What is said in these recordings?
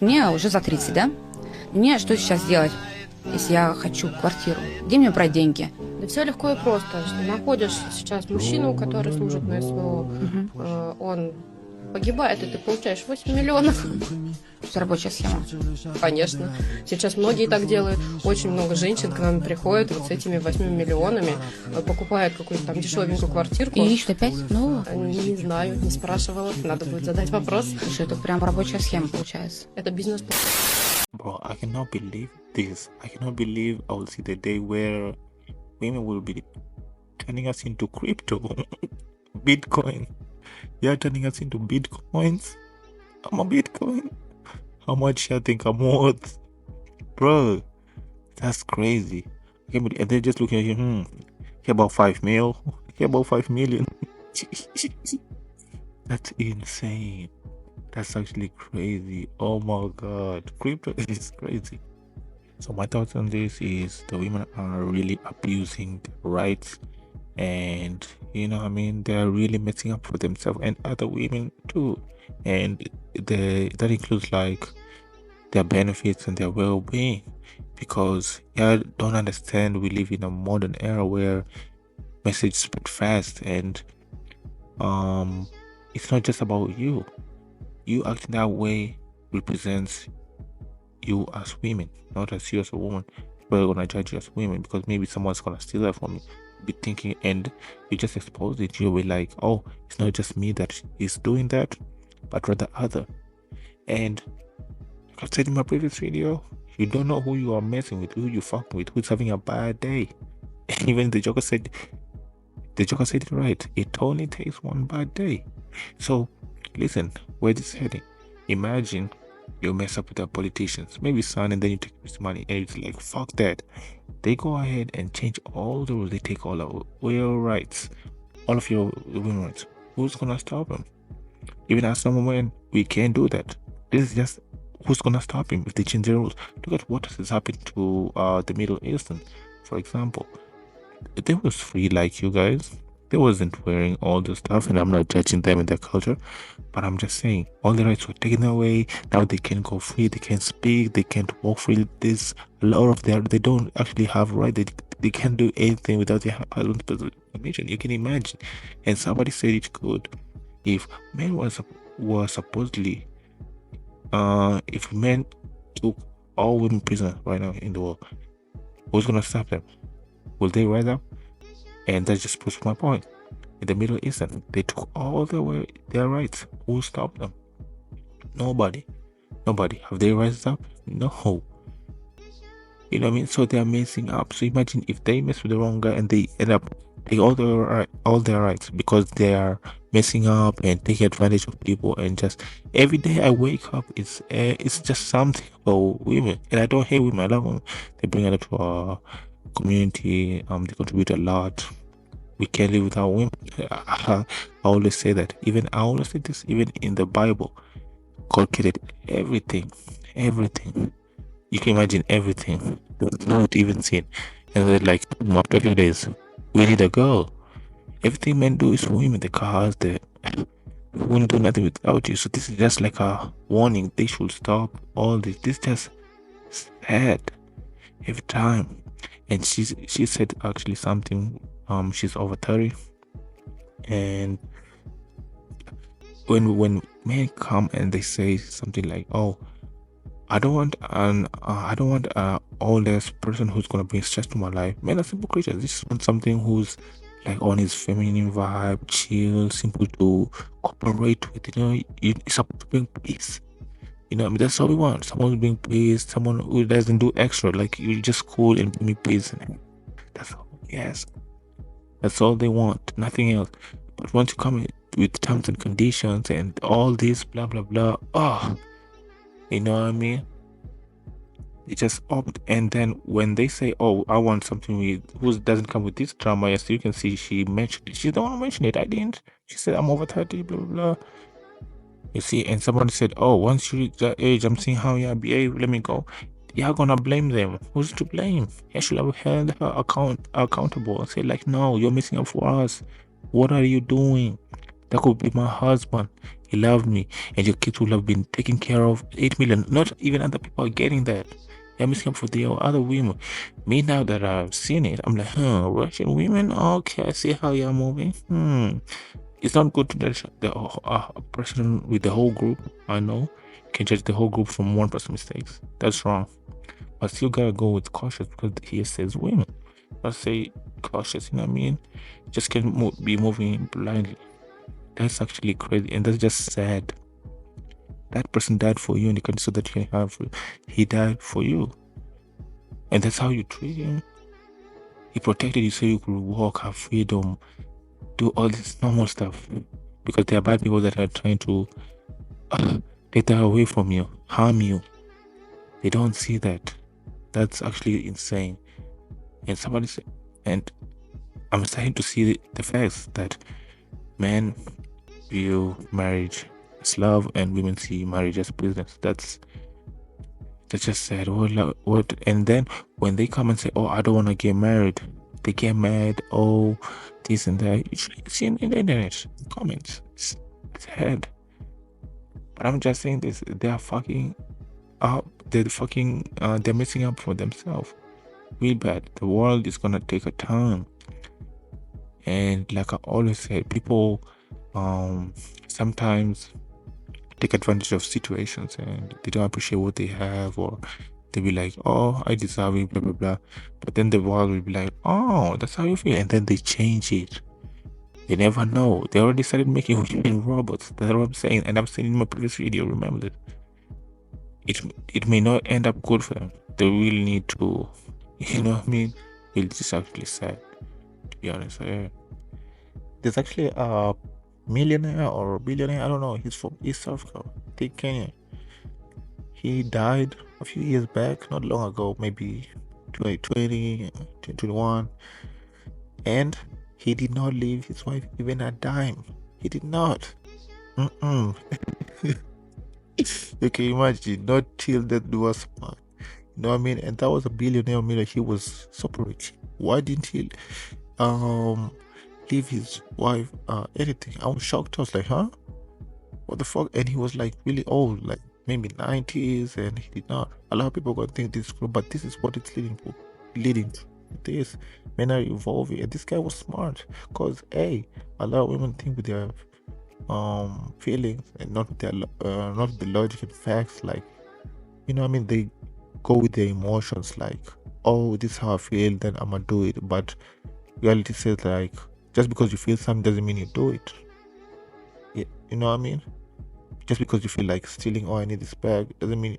Мне уже за 30, да? Мне что сейчас делать, если я хочу квартиру? Где мне брать деньги? Да все легко и просто. Что находишь сейчас мужчину, который служит на СВО, он погибает, и ты получаешь 8 миллионов. Это рабочая схема. Конечно. Сейчас многие так делают. Очень много женщин к нам приходят вот с этими 8 миллионами, покупают какую-то там дешевенькую квартирку. И ищут опять нового? Не знаю, не спрашивала. Надо будет задать вопрос. Слушай, это прям рабочая схема получается. Это бизнес. Bro, I cannot believe this. I cannot believe I will see the day where women will be turning us into crypto. Bitcoin. You're turning us into Bitcoins. I'm a Bitcoin. How much I think I'm worth? Bro, that's crazy. I can't believe, and they're just looking at you, here about 5 mil. Here about 5 million. That's insane. That's actually crazy. Oh my god. Crypto is crazy. So my thoughts on this is the women are really abusing their rights, and they're really messing up for themselves and other women too. And that includes like their benefits and their well-being, because I don't understand, we live in a modern era where message spread fast, and it's not just about you acting that way represents you as women, not as you as a woman. We're gonna judge you as women because maybe someone's gonna steal that from you. Be thinking, and you just expose it. You'll be like, oh, it's not just me that is doing that, but rather other. And like I said in my previous video, you don't know who you are messing with, who you fucking with, who's having a bad day. And even the Joker said it right. It only takes one bad day. So listen, where this is heading. Imagine you mess up with the politicians, maybe son, and then you take this money, and it's like, fuck that. They go ahead and change all the rules. They take all of your rights, all of your women rights. Who's gonna stop them? Even as some women, we can't do that. This is just, who's gonna stop him if they change the rules? Look at what has happened to the Middle Eastern, for example. They was free like you guys. They wasn't wearing all the stuff, and I'm not judging them and their culture, but I'm just saying all the rights were taken away. Now they can go free, they can speak, they can't walk free. There's a lot of they don't actually have right. They can't do anything without their husband's permission. You can imagine. And somebody said it could. If men were supposedly if men took all women prisoners right now in the world, who's gonna stop them? Will they rise up? And that just proves my point. In the Middle East, they took all their rights. Who stopped them? Nobody. Have they risen up? No. You know what I mean? So they're messing up. So imagine if they mess with the wrong guy and they end up taking all their rights because they are messing up and taking advantage of people. And just every day I wake up, it's just something about women. And I don't hate women. I love them. They bring a lot to our community. They contribute a lot. We can't live without women. I always say that. I always say this. Even in the Bible, God created everything. You can imagine everything. Not even seen. And then, like, after a few days, we need a girl. Everything men do is for women. The cars, we wouldn't do nothing without you. So this is just like a warning. They should stop all this. This is just sad every time. And she said actually something. She's over 30, and when men come and they say something like, "Oh, I don't want an oldest person who's gonna bring stress to my life." Men are simple creatures. They just want something who's like on his feminine vibe, chill, simple to cooperate with. It's supposed to bring peace. That's all we want. Someone who bring peace. Someone who doesn't do extra. Like, you just cool and bring me peace. That's all. Yes. That's all they want, nothing else. But once you come with terms and conditions and all this blah blah blah, you know what I mean? They just opt, and then when they say, "Oh, I want something who doesn't come with this drama," yes, you can see she mentioned it. She don't want to mention it. I didn't. She said, "I'm over 30, blah blah blah." You see, and somebody said, "Oh, once you reach that age, I'm seeing how you behave. Let me go." You're gonna blame them. Who's to blame? You should have held her accountable and say, like, "No, you're messing up for us. What are you doing? That could be my husband. he loved me, and your kids will have been taken care of. 8 million, not even other people are getting that. They're missing up for the other women. Me, now that I've seen it, I'm like, Russian women, okay, I see how you're moving. It's not good to judge the person with the whole group. I know you can judge the whole group from one person's mistakes. That's wrong. But still gotta go with cautious, because he says women. I say cautious, you know what I mean? Just can't be moving blindly. That's actually crazy, and that's just sad. That person died for you, and the condition that you can have, he died for you, and that's how you treat him. He protected you so you could walk, have freedom, do all this normal stuff, because there are bad people that are trying to take that away from you, harm you. They don't see that. That's actually insane. And I'm starting to see the facts that men view marriage as love and women see marriage as business. That's just sad. What? And then when they come and say, "Oh, I don't want to get married," they get mad. Oh, this and that. You should see in the internet comments. It's sad. But I'm just saying this. They are fucking up. They're messing up for themselves. Real bad. The world is gonna take a turn. And like I always said, people sometimes take advantage of situations and they don't appreciate what they have, or they'll be like, "Oh, I deserve it, blah blah blah." But then the world will be like, "Oh, that's how you feel," and then they change it. They never know. They already started making women robots. That's what I'm saying, and I'm saying in my previous video. Remember that it may not end up good for them. They really need to, you know what I mean? It's just actually sad, to be honest. There's actually a millionaire or billionaire, I don't know, he's from East Africa, I think Kenya. He died a few years back, not long ago, maybe 2020, 2021, and he did not leave his wife even a dime. He did not. You can imagine, not till that was smart. You know what I mean? And that was a billionaire millionaire. He was so rich. Why didn't he leave his wife anything? I was shocked. I was like, huh? What the fuck? And he was like really old, like maybe 90s, and he did not. A lot of people gonna think this is cool, but this is what it's leading to this. Men are evolving, and this guy was smart, because a lot of women think with their feelings and not with their not with the logic and facts. Like, you know what I mean? They go with their emotions, like, oh, this is how I feel, then I'm gonna do it. But reality says, like, just because you feel something doesn't mean you do it. You know what I mean? Just because you feel like stealing, oh, I need this bag, doesn't mean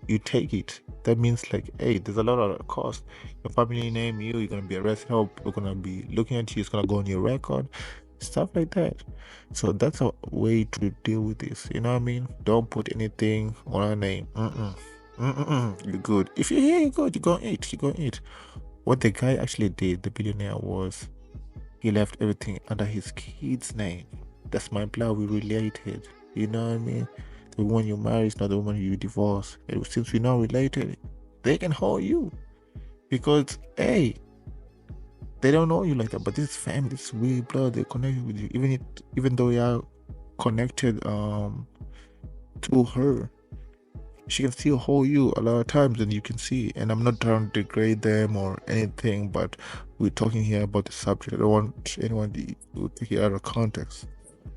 you take it. That means, like, hey, there's a lot of cost. Your family name you, you're gonna be arrested, how people gonna be looking at you, it's gonna go on your record, stuff like that. So that's a way to deal with this. You know what I mean? Don't put anything on a name. You're good. If you're here, you're good. You're gonna eat. What the guy actually did, the billionaire, was he left everything under his kid's name. That's my blood. We related. You know what I mean? The woman you marry is not the woman you divorce. And since we're not related, they can hold you, because hey, they don't know you like that. But this is family, this is real blood. They're connected with you, even though you are connected to her. She can still hold you a lot of times, and you can see. And I'm not trying to degrade them or anything, but we're talking here about the subject. I don't want anyone to take it out of context.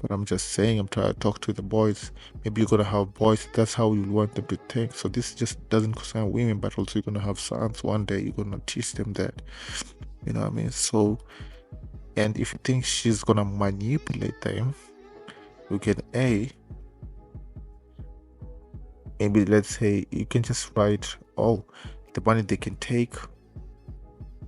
But I'm just saying, I'm trying to talk to the boys. Maybe you're gonna have boys, that's how you want them to think. So this just doesn't concern women, but also you're gonna have sons one day. You're gonna teach them that. You know what I mean? So, and if you think she's gonna manipulate them, you can maybe let's say you can just write, oh, the money they can take,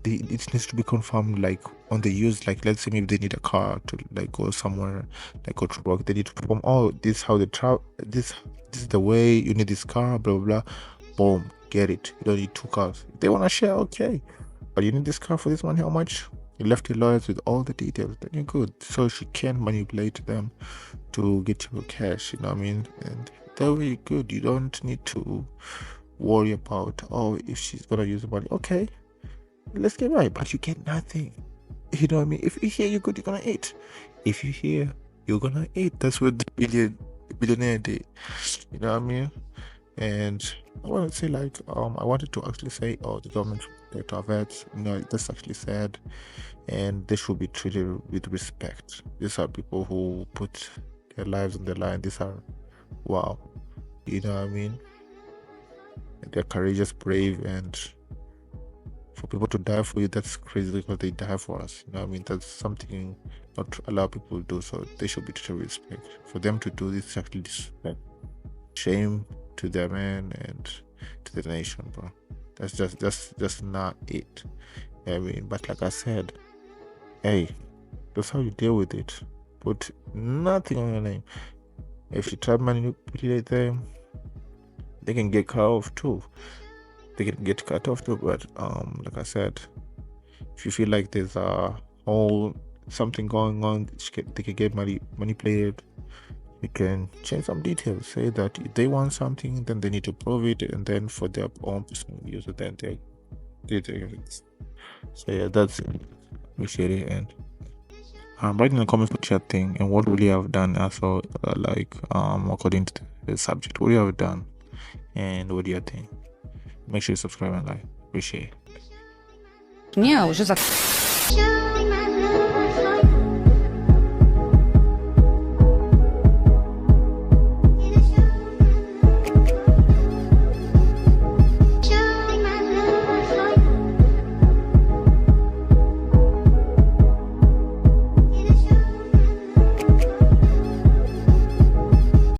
it needs to be confirmed, like on the use. Like, let's say maybe they need a car to like go somewhere, like go to work. They need to perform, oh, this is how they travel, this is the way you need this car, blah blah blah. Boom, get it. You don't need 2 cars. If they want to share, okay, but you need this car for this money, how much? You left your lawyers with all the details, then you're good. So she can manipulate them to get your cash, you know what I mean? And that way you're good. You don't need to worry about, oh, if she's gonna use the money. Okay, let's get right, but you get nothing. You know what I mean? If you hear you're good, you're gonna eat. If you hear you're gonna eat. That's what the billionaire did. You know what I mean? And I want to say, like, I wanted to actually say, oh, the government should protect our vets. You know, that's actually sad, and they should be treated with respect. These are people who put their lives on the line. These are, wow, you know what I mean? They're courageous, brave, and for people to die for you, that's crazy because they die for us. You know what I mean? That's something not a lot of people do, so they should be treated with respect. For them to do this is actually disrespect. Shame to their man and to the nation, bro. That's just not it. I mean, but like I said, hey, that's how you deal with it. Put nothing on your name. If you try to manipulate them, they can get cut off too. But like I said, if you feel like there's a whole something going on, they can get manipulated. You can change some details. Say that if they want something, then they need to prove it, and then for their own personal use, then they it. So yeah, that's it. Appreciate it. And write in the comments what you think and what would you have done also, according to the subject. What would you have done, and what do you think? Make sure you subscribe and like. Appreciate it. Мне уже